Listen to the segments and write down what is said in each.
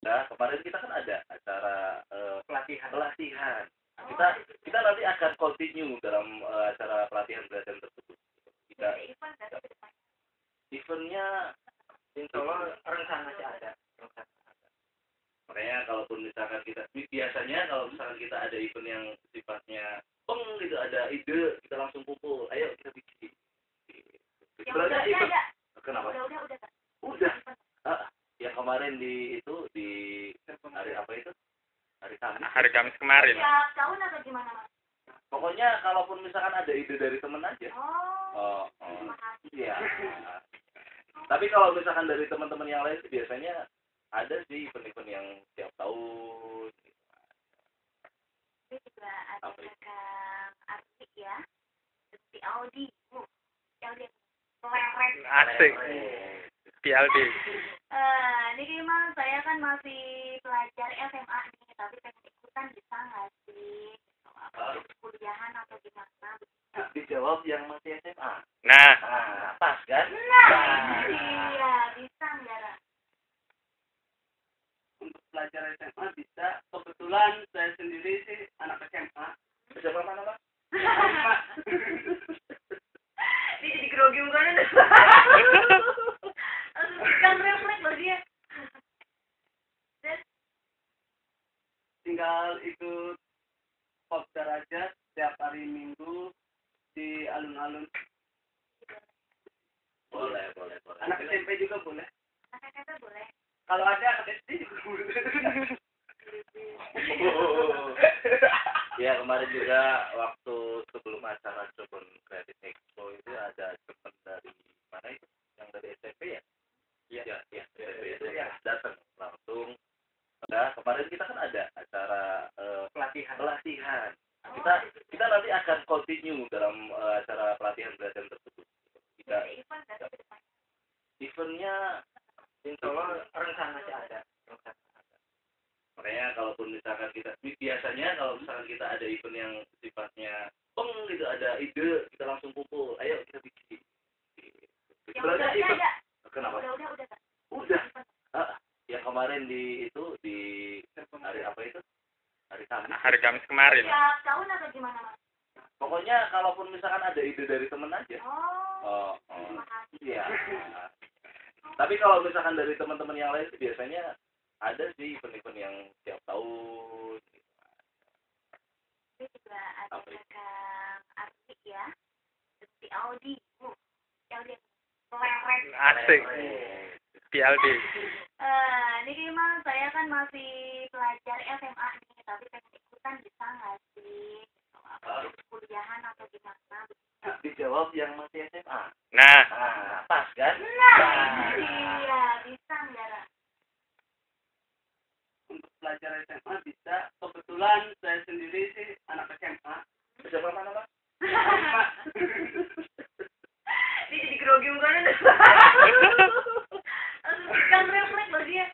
Nah, kemarin kita kan ada acara pelatihan. Kita kita nanti akan continue dalam acara pelatihan tersebut. Kita eventnya insya Allah rencana sih ada. makanya kalaupun misalkan kita biasanya kalau misalkan kita ada event yang sifatnya gitu ada ide kita langsung kumpul ayo kita bikin Udah. Kenapa Udah. yang kemarin di hari apa itu hari Kamis kemarin. Tiap tahun atau gimana, Mas? pokoknya kalaupun misalkan ada ide dari temen aja Terima kasih. iya tapi kalau misalkan dari teman-teman yang lain sih biasanya ada sih event-event yang tiap tahun. Ini juga ada Kang Arti ya. Seperti Audi. Audi. Asik. PLD. Ini gimana? Saya kan masih pelajar SMA nih, tapi pengen ikutan bisa nggak sih? Kuliahan atau gimana? Dijawab yang masih SMA. Nah, Pas kan? Iya, bisa nggak? Ra? Untuk pelajar SMA bisa. Kebetulan saya sendiri sih anak SMA. SMA mana, Pak? Ini jadi grogi mukanya deh. Langsung kan refleks loh dia. Tinggal ikut kopdar aja setiap hari Minggu di alun-alun. Boleh. Anak SMP juga boleh. Kata-kata boleh. Kalau ada anak SD juga boleh. Ya kemarin juga waktu sebelum acara Jepun Credit Expo itu ada teman dari mana itu? Yang dari SMP ya? Iya, SMP itu ya datang langsung. Nah, kemarin kita kan ada acara Pelatihan. Kita nanti akan continue dalam acara pelatihan tersebut. Kita eventnya insya Allah Rencana sih ada. makanya kalaupun misalkan kita biasanya kalau misalkan kita ada event yang sifatnya gitu ada ide kita langsung kumpul ayo kita bikin Udah. Kenapa? Udah. Yang kemarin di hari apa itu hari Kamis hari Kamis kemarin. Tiap tahun atau gimana, Mas? pokoknya kalaupun misalkan ada ide dari temen aja Terima kasih. iya tapi kalau misalkan dari teman-teman yang lain sih biasanya ada sih event-event yang tiap tahun. Ini juga ada Kang Arti ya. Seperti Audi. Audi. Asik. PLD. Ini gimana? Saya kan masih pelajar SMA nih, tapi pengen ikutan bisa nggak sih? Kuliahan atau gimana? Dijawab yang masih SMA. Nah, Pas kan? Iya, bisa nggak? Ra? Untuk pelajar SMA bisa. Kebetulan saya sendiri sih anak SMA. SMA mana, Pak? Ini jadi grogi mukanya deh. Langsung kan refleks loh dia.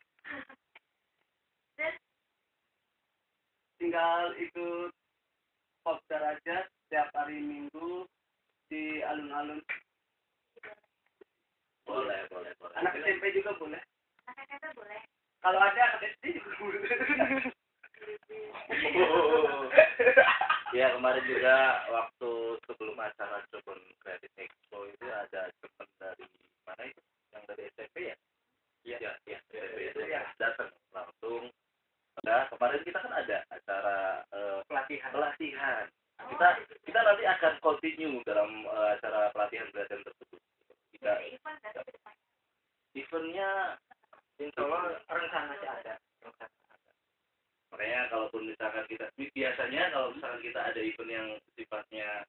Tinggal ikut kopdar aja setiap hari Minggu di alun-alun. Boleh. Anak SMP juga boleh. Kata-kata boleh. Kalau ada anak SD juga boleh. Ya kemarin juga waktu sebelum acara Jepun Credit Expo itu ada teman dari mana itu? Yang dari SMP ya? Iya, SMP itu ya datang langsung. Nah, kemarin kita kan ada acara Pelatihan. Kita nanti akan continue dalam acara pelatihan tersebut. Kita eventnya insya Allah Rencana sih ada. makanya kalaupun misalkan kita biasanya kalau misalkan kita ada event yang sifatnya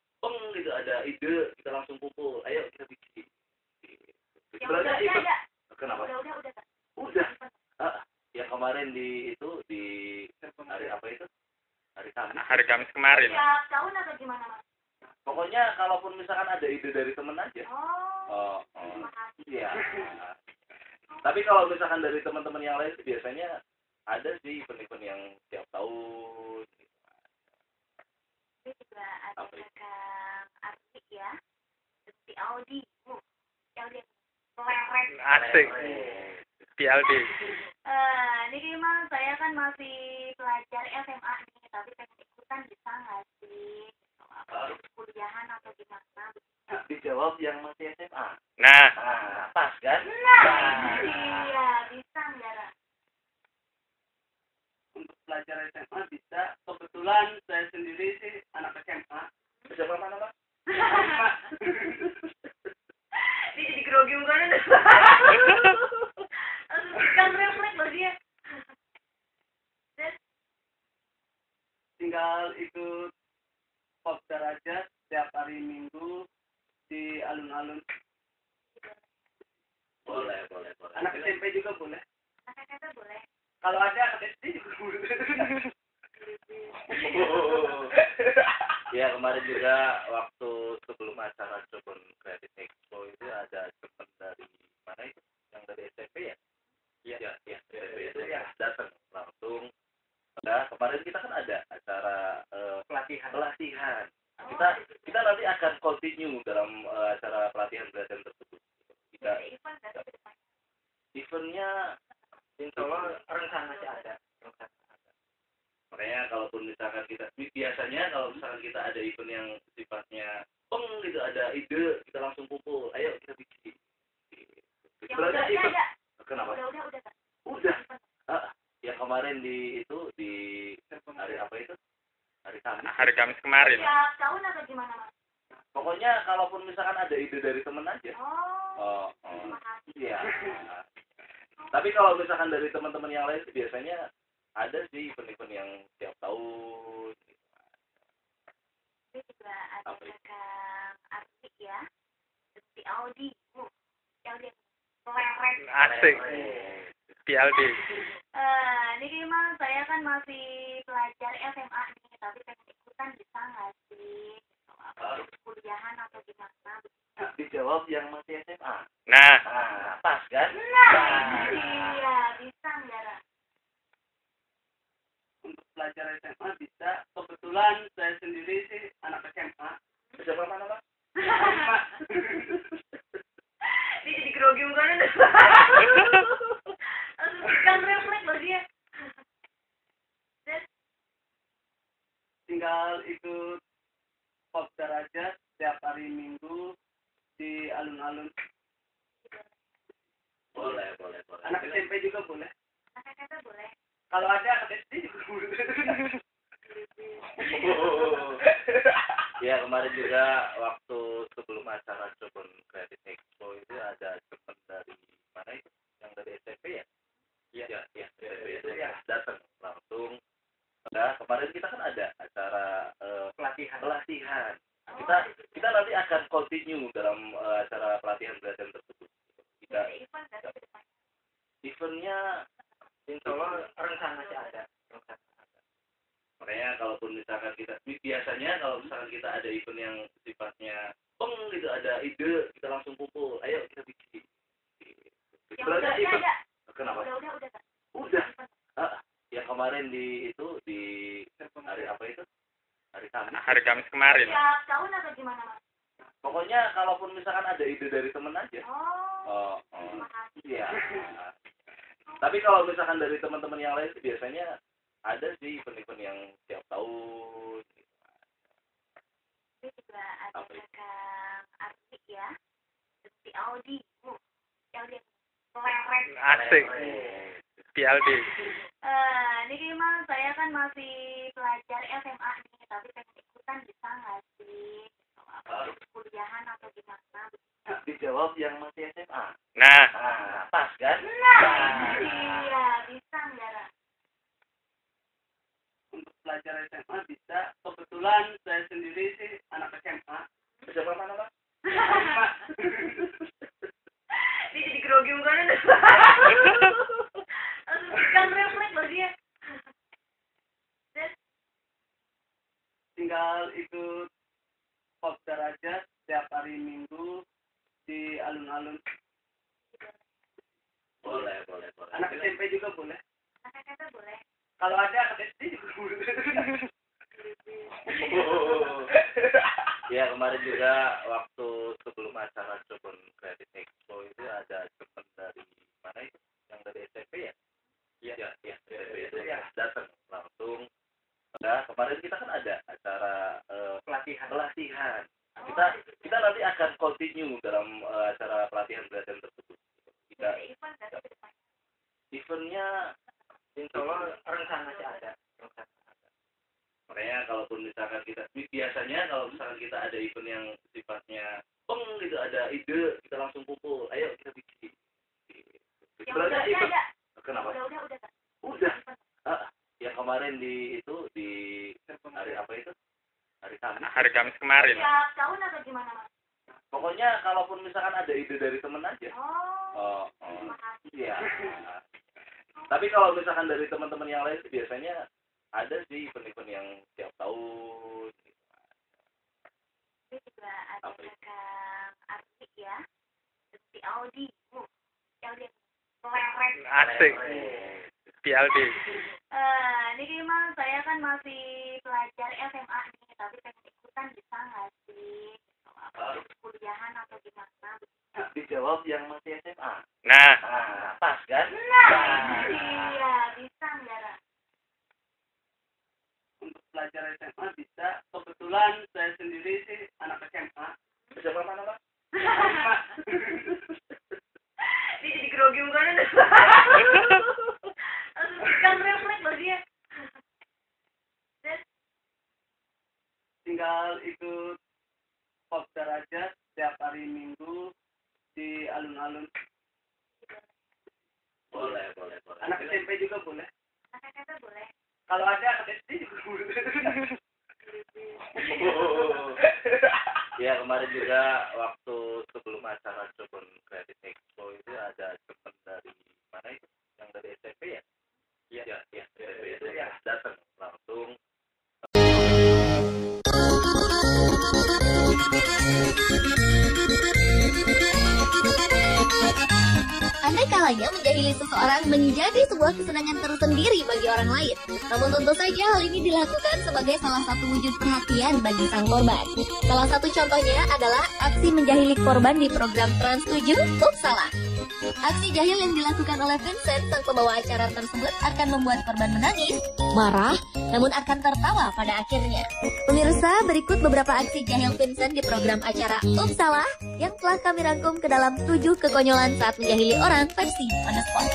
gitu ada ide kita langsung kumpul ayo kita bikin Udah. Kenapa? Udah. Yang kemarin di hari apa itu hari Kamis hari Kamis kemarin. Tiap tahun atau gimana, Mas? pokoknya kalaupun misalkan ada ide dari temen aja Terima kasih. iya tapi kalau misalkan dari teman-teman yang lain sih biasanya ada sih event-event yang tiap tahun. Ini juga ada Kang Arti ya. Seperti Audi. Audi. Asik. PLD. Ini gimana? kan masih pelajar SMA nih, tapi pengen ikutan bisa nggak sih? Apa kuliahan atau gimana? Dijawab yang masih SMA. Nah, Pas kan? Nah, iya, bisa nggak, Ra? Untuk pelajar SMA bisa. Kebetulan saya sendiri sih anak SMA. SMA mana, Pak? Di grogi mukanya udah. Kan refleks loh dia. Tinggal ikut kopdar aja setiap hari Minggu di alun-alun. Boleh. Anak SMP juga boleh. Kata-kata boleh. Kalau ada anak SD juga boleh. Ya kemarin juga waktu sebelum acara Jepun Creative Expo itu ada teman dari mana itu yang dari SMP ya? Iya SMP itu datang langsung. Nah, kemarin kita kan ada acara pelatihan. Kita nanti akan continue dalam acara pelatihan tersebut. Kita eventnya insya Allah rencananya ada. Makanya kalaupun misalkan biasanya kalau misalkan kita ada event yang sifatnya gitu ada ide kita langsung kumpul ayo kita bikin. Yang udah ada. Kenapa? Udah. Udah. Yang kemarin di hari apa itu? Hari Kamis. hari Kamis kemarin. Tiap tahun atau gimana, Mas? Pokoknya kalaupun misalkan ada ide dari temen aja. Oh. Terima kasih. Iya. Tapi kalau misalkan dari teman-teman yang lain sih biasanya ada sih event-event yang tiap tahun. Ini juga ada Kang Arti ya. Si Audi. Audi. Asik. PLD. Ini memang saya kan masih pelajar SMA nih, tapi pengen ikutan bisa nggak sih? Apa kuliahan atau gimana? Dijawab yang masih SMA. Nah, Pas kan? Nah, iya, bisa nggak, Ra? Untuk pelajar SMA bisa. Kebetulan saya sendiri sih anak SMA. SMA mana, Pak? Di grogi mukanya udah. Kan refleks loh dia. Tinggal ikut kopdar aja setiap hari Minggu di alun-alun. Boleh. Anak SMP juga boleh. Kata-kata boleh. Kalau ada anak SD juga boleh. Ya kemarin juga waktu sebelum acara Jepun Creative Expo itu ada teman dari mana itu yang dari SMP ya? Iya SMP itu datang langsung. Nah, kemarin kita kan ada acara pelatihan. Kita nanti akan continue dalam acara pelatihan tersebut. Kita eventnya insya Allah rencananya ada. Makanya kalaupun misalkan biasanya kalau misalkan kita ada event yang sifatnya gitu ada ide kita langsung kumpul ayo kita bikin. Yang udah ada. Kenapa? Udah. Udah. Yang kemarin di hari apa itu? Hari Kamis. hari Kamis kemarin. Tiap tahun atau gimana, Mas? Pokoknya kalaupun misalkan ada ide dari temen aja. Terima kasih. Iya. Tapi kalau misalkan dari teman-teman yang lain sih biasanya ada sih event-event yang tiap tahun. Ini juga ada Kang Arti ya. Si Audi. Audi. Asik. PLD. Ini memang saya kan masih pelajar SMA nih, tapi pengen ikutan bisa nggak sih? Apa kuliahan atau gimana? Dijawab yang masih SMA. Nah, Pas kan? Nah, iya, bisa nggak, Ra? Untuk pelajar SMA bisa. Kebetulan saya sendiri sih anak SMA. SMA mana, Pak? Di grogi mukanya udah. Kan refleks loh dia. Tinggal ikut kopdar aja setiap hari Minggu di alun-alun. Boleh. Anak SMP juga boleh. Kata-kata boleh. Kalau ada anak SD juga boleh. Ya kemarin juga waktu sebelum acara Jepun Creative Expo itu ada teman dari mana itu yang dari SMP ya? Iya SMP itu Insya Allah rencana sih ada. Makanya kalaupun misalkan biasanya kalau misalkan kita ada event yang sifatnya gitu, ada ide, kita langsung kumpul, ayo kita bikin. Sebenarnya event kenapa? Udah. Yang kemarin di hari apa itu? Hari Kamis kemarin. Ya, tahun atau gimana, Mas? Pokoknya kalaupun misalkan ada ide dari temen aja. Oh. Iya. Tapi kalau misalkan dari teman-teman yang lain biasanya ada sih event-event yang tiap tahun. Ini juga ada Kang Arti ya. Si Audi. Audi. Asik. PLD. Ini memang saya kan masih pelajar SMA nih, tapi pengen ikutan bisa nggak sih? Kuliahan atau gimana? Dijawab yang masih SMA. Nah, Pas kan? Iya, bisa nggak? Ra? Untuk pelajar SMA bisa. Kebetulan saya sendiri sih anak SMA. SMA mana, Pak? Dia jadi grogi mukanya deh. Kan refleks loh dia. Tinggal ikut kopdar aja setiap hari Minggu di alun-alun. Boleh. Anak SMP juga boleh. Anak SMP boleh. Kalau ada anak SD juga boleh. Ya kemarin juga waktu sebelum acara Jepun Creative Expo itu ada teman dari mana itu? Yang dari SMP ya? Iya. SMP itu ya datang langsung. Andai kalanya menjahili seseorang menjadi sebuah kesenangan tersendiri bagi orang lain. Namun tentu saja hal ini dilakukan sebagai salah satu wujud perhatian bagi sang korban. Salah satu contohnya adalah aksi menjahili korban di program Trans 7 Uppsala. Aksi jahil yang dilakukan oleh Vincent, sang pembawa acara tersebut, akan membuat korban menangis, marah, namun akan tertawa pada akhirnya. Pemirsa, berikut beberapa aksi jahil Vincent di program acara Uppsala yang telah kami rangkum ke dalam 7 kekonyolan saat menjahili orang versi on the spot.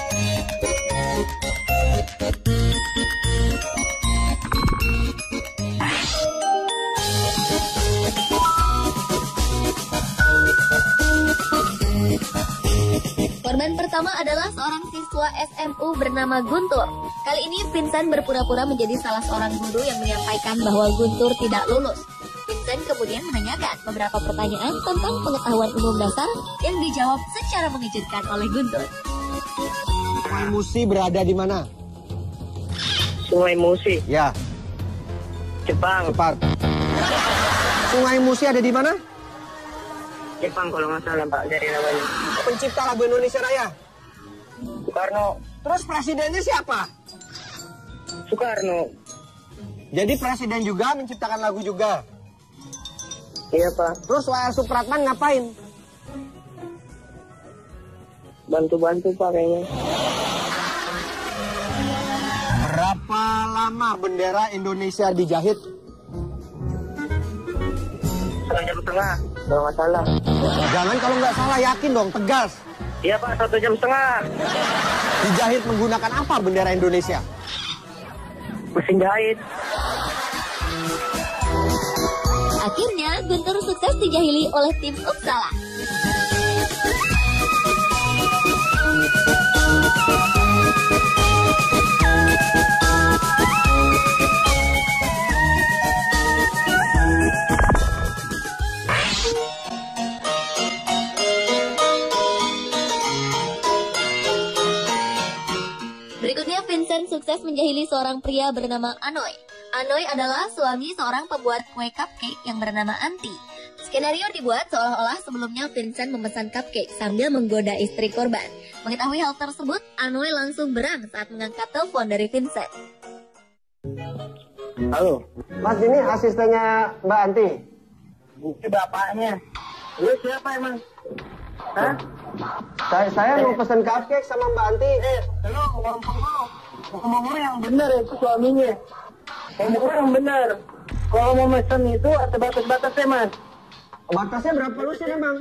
Korban pertama adalah seorang siswa SMU bernama Guntur. Kali ini Vincent berpura-pura menjadi salah seorang guru yang menyampaikan bahwa Guntur tidak lulus. Vincent kemudian menanyakan beberapa pertanyaan tentang pengetahuan umum dasar yang dijawab secara mengejutkan oleh Guntur. Sungai Musi berada di mana? Sungai Musi, Ya, Jepang. cepat. Sungai Musi ada di mana? Jepang kalau nggak salah Pak dari namanya. Pencipta lagu Indonesia Raya. Soekarno. Terus presidennya siapa? Soekarno. Jadi presiden juga menciptakan lagu juga. Iya Pak. Terus W.R. Supratman ngapain? Bantu-bantu Pak kayaknya. Berapa lama bendera Indonesia dijahit? 1 jam setengah kalau nggak salah. Jangan kalau nggak salah, yakin dong, tegas. Iya Pak, 1 jam setengah. Dijahit menggunakan apa bendera Indonesia? Mesin jahit. Akhirnya, Guntur sukses dijahili oleh tim Uppsala. Berikutnya, Vincent sukses menjahili seorang pria bernama Anoy. Anoy adalah suami seorang pembuat kue cupcake yang bernama Anti. Skenario dibuat seolah-olah sebelumnya Vincent memesan cupcake sambil menggoda istri korban. Mengetahui hal tersebut, Anoy langsung berang saat mengangkat telepon dari Vincent. Halo. Mas, ini asistennya Mbak Anti. Itu bapaknya. Lu siapa emang? Hah? Saya mau pesan cupcake sama Mbak Anti. Lu ngomong yang benar itu suaminya. Ngomong yang benar. Kalau mau mesen itu ada batas-batasnya Mas. Batasnya berapa lusin emang?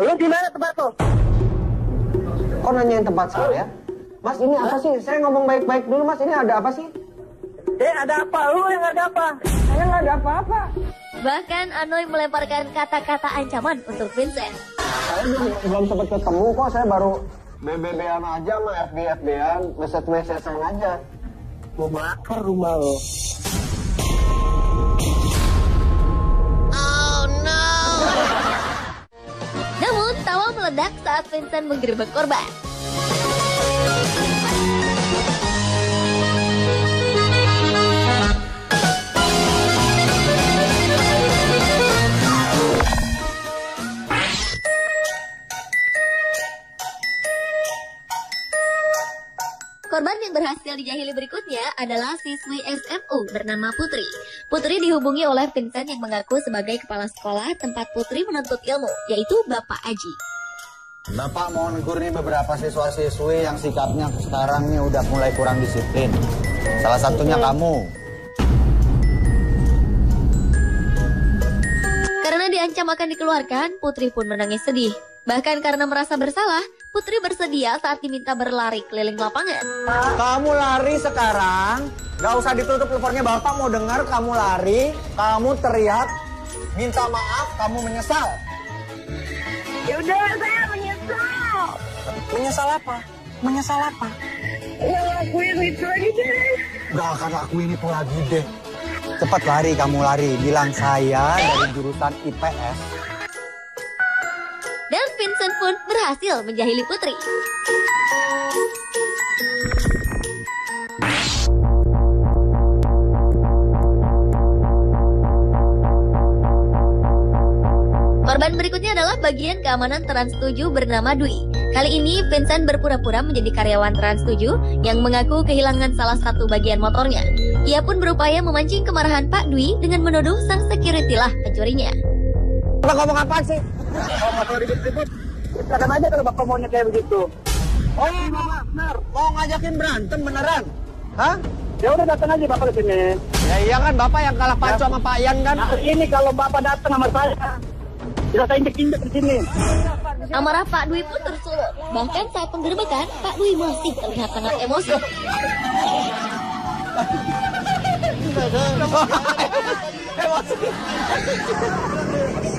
Lu di mana tempat lo? Kok nanyain tempat saya? Mas, ini apa sih? Saya ngomong baik-baik dulu, Mas. Ini ada apa sih? Ada apa? Lu yang ada apa? Saya nggak ada apa-apa. Bahkan Anoy melemparkan kata-kata ancaman untuk Vincent. Saya belum sempat ketemu kok. Saya baru BBB-an aja sama FB-FB-an. Message-message-an aja. Mau bakar rumah lo. Namun, tawa meledak saat Vincent menggerebek korban. Korban yang berhasil dijahili berikutnya adalah siswi SMU bernama Putri. Putri dihubungi oleh Vincent yang mengaku sebagai kepala sekolah tempat Putri menuntut ilmu, yaitu Bapak Aji. Bapak mau negur nih beberapa siswa-siswi yang sikapnya sekarang nih udah mulai kurang disiplin. Salah satunya kamu. Karena diancam akan dikeluarkan, Putri pun menangis sedih. Bahkan karena merasa bersalah, Putri bersedia saat diminta berlari keliling lapangan. Kamu lari sekarang, gak usah ditutup teleponnya. Bapak mau dengar kamu lari, kamu teriak, minta maaf, kamu menyesal. Ya udah, saya menyesal. Menyesal apa? Menyesal apa? Ya lakuin itu lagi deh. Gak akan lakuin itu lagi deh. Cepat lari, kamu lari. Bilang saya dari jurusan IPS. Dan Vincent pun berhasil menjahili Putri. Korban berikutnya adalah bagian keamanan Trans 7 bernama Dwi. Kali ini Vincent berpura-pura menjadi karyawan Trans 7 yang mengaku kehilangan salah satu bagian motornya. Ia pun berupaya memancing kemarahan Pak Dwi dengan menuduh sang security lah pencurinya. Bapak ngomong apa sih? Kalau masalah ribut-ribut, kadang aja kalau bapak maunya kayak begitu. Oh, bapak benar. Mau ngajakin berantem beneran? Hah? Ya udah datang aja bapak ke sini. Ya iya kan, bapak yang kalah pacu sama Pak Ian kan? Nah, ini kalau bapak datang sama saya, bisa saya injek-injek di sini. Amarah Pak Dwi pun tersulut. Bahkan saat penggerbekan, Pak Dwi masih terlihat sangat emosi.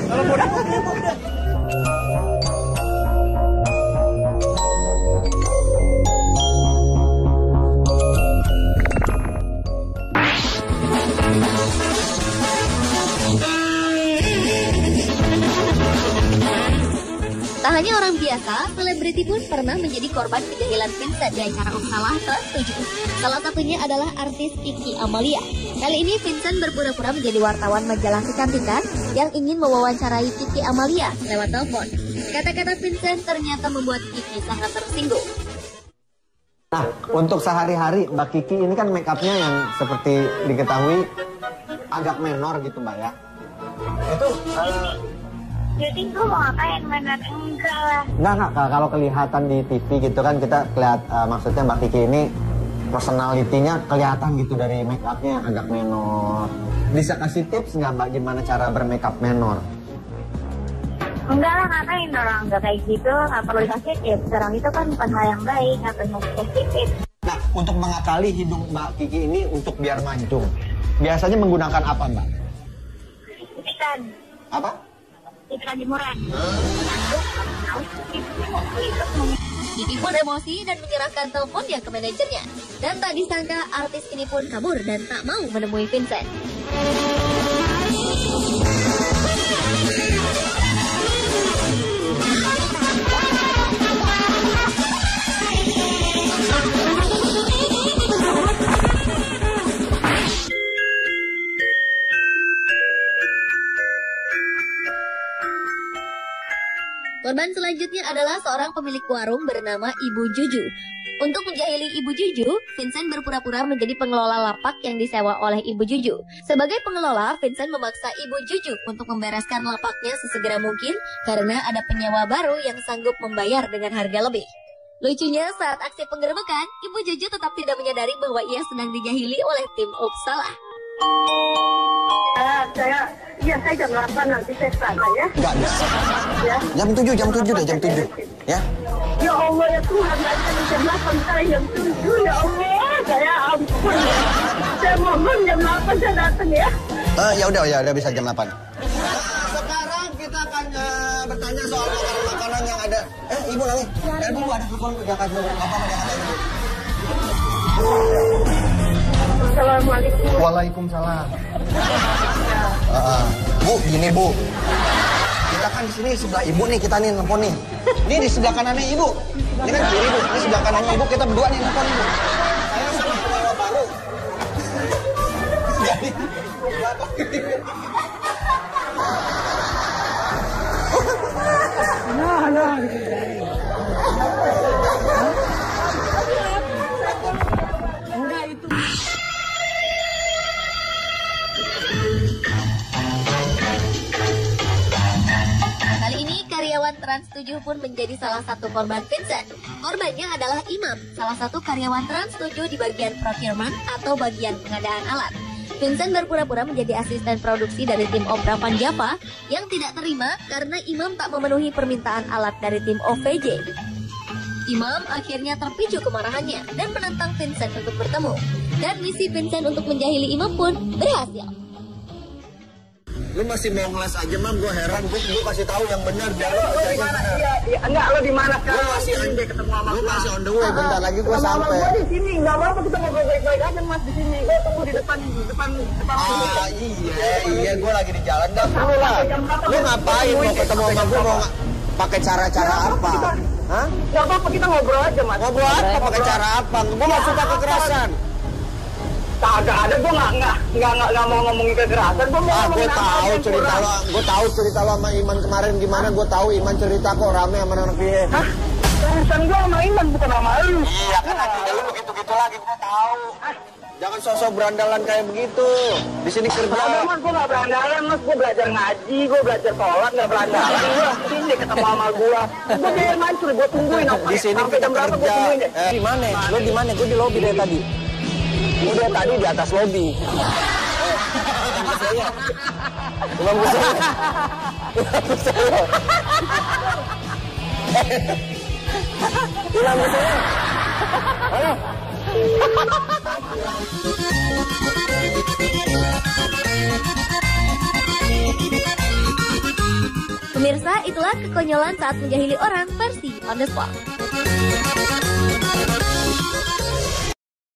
Kalau mudah. Tak hanya orang biasa, selebriti pun pernah menjadi korban kejahilan Vincent di acara Uppsala Trans 7. Salah satunya adalah artis Kiki Amalia. Kali ini Vincent berpura-pura menjadi wartawan majalah kecantikan yang ingin mewawancarai Kiki Amalia lewat telepon. Kata-kata Vincent ternyata membuat Kiki sangat tersinggung. Nah, untuk sehari-hari Mbak Kiki ini kan make upnya yang seperti diketahui agak menor gitu Mbak ya. Itu Jadi gue mau ngapain mainan? Enggak lah. Enggak, kalau kelihatan di TV gitu kan kita lihat maksudnya Mbak Kiki ini personalitinya kelihatan gitu dari make upnya yang agak menor. Bisa kasih tips nggak Mbak gimana cara bermake up menor? Enggak lah, ngapain orang enggak kayak gitu, nggak perlu dikasih tips. Orang itu kan bukan hal yang baik, nggak perlu dikasih tips. Nah, untuk mengakali hidung Mbak Kiki ini untuk biar mancung, biasanya menggunakan apa Mbak? Ikan. Apa? Ikan jemuran. Kiki pun emosi dan menyerahkan teleponnya ke manajernya. Dan tak disangka artis ini pun kabur dan tak mau menemui Vincent. Korban selanjutnya adalah seorang pemilik warung bernama Ibu Juju. Untuk menjahili Ibu Juju, Vincent berpura-pura menjadi pengelola lapak yang disewa oleh Ibu Juju. Sebagai pengelola, Vincent memaksa Ibu Juju untuk membereskan lapaknya sesegera mungkin karena ada penyewa baru yang sanggup membayar dengan harga lebih. Lucunya, saat aksi penggerbekan, Ibu Juju tetap tidak menyadari bahwa ia sedang dijahili oleh tim Uppsala. Saya jam 8 nanti saya sana ya. Enggak bisa. Ya. Jam 7 deh, jam 7. Ya. Ya Allah ya Tuhan, datang jam 8 saya jam 7 ya Allah, saya ampun. Saya mohon jam 8 saya datang ya. Ya udah bisa jam 8. Sekarang kita akan bertanya soal makanan yang ada. Ibu nangis. Ibu ada telepon Jakarta dulu. Apa ada Ibu? Assalamualaikum. Waalaikumsalam. Bu, gini Bu. Kita kan di sini sebelah Ibu nih, kita nih nelfon nih. Ini di sebelah kanannya Ibu. Ini kan kiri Bu. Ini sebelah kanannya Ibu, kita berdua nih nelfon Ibu. Saya sama penyewa baru. Jadi Kali ini karyawan Trans 7 pun menjadi salah satu korban Vincent. Korbannya adalah Imam, salah satu karyawan Trans 7 di bagian procurement atau bagian pengadaan alat. Vincent berpura-pura menjadi asisten produksi dari tim Opera Van Java yang tidak terima karena Imam tak memenuhi permintaan alat dari tim OVJ. Imam akhirnya terpicu kemarahannya dan menantang Vincent untuk bertemu. Dan misi Vincent untuk menjahili Imam pun berhasil. lu masih mau ngeles aja, Mam. Gue heran. Gue kasih tahu yang benar biar lu Lo di mana? Iya, enggak, lo di mana sekarang? Gue masih Anjay ketemu sama Gue gua. masih on the way. Bentar lagi gue Sama sampai. gue di sini, enggak apa-apa kita ngobrol baik-baik aja Mas di sini. Gue tunggu di depan. Iya, gue lagi di jalan. Dah, lu lah. Lu ngapain mau ketemu sama gue? Mau pakai cara-cara apa? Hah? Enggak apa-apa kita ngobrol aja Mas. Ngobrol apa? Pakai cara apa? Gue nggak suka kekerasan. Kagak ada, gue nggak mau ngomongin kekerasan. Gue mau ngomongin Gue tahu cerita lo sama Iman kemarin gimana. Gue tahu Iman cerita kok rame sama anak dia. Hah? Urusan gue sama Iman bukan sama lu. Iya kan nanti lu begitu-gitu lagi gue tahu. Jangan sosok berandalan kayak begitu. Di sini kerja. Mas, gue nggak berandalan Mas. Gue belajar ngaji, gue belajar sholat, nggak berandalan. Gue sini ketemu sama gue. Gue biar mancur, gue tungguin. Di sini kita kerja. Di mana? Lu di mana? Gue di lobi dari tadi. Udah tadi di atas lobi. Imam Busaya. Imam Busaya. Ayo. Pemirsa, itulah kekonyolan saat menjahili orang versi on the spot.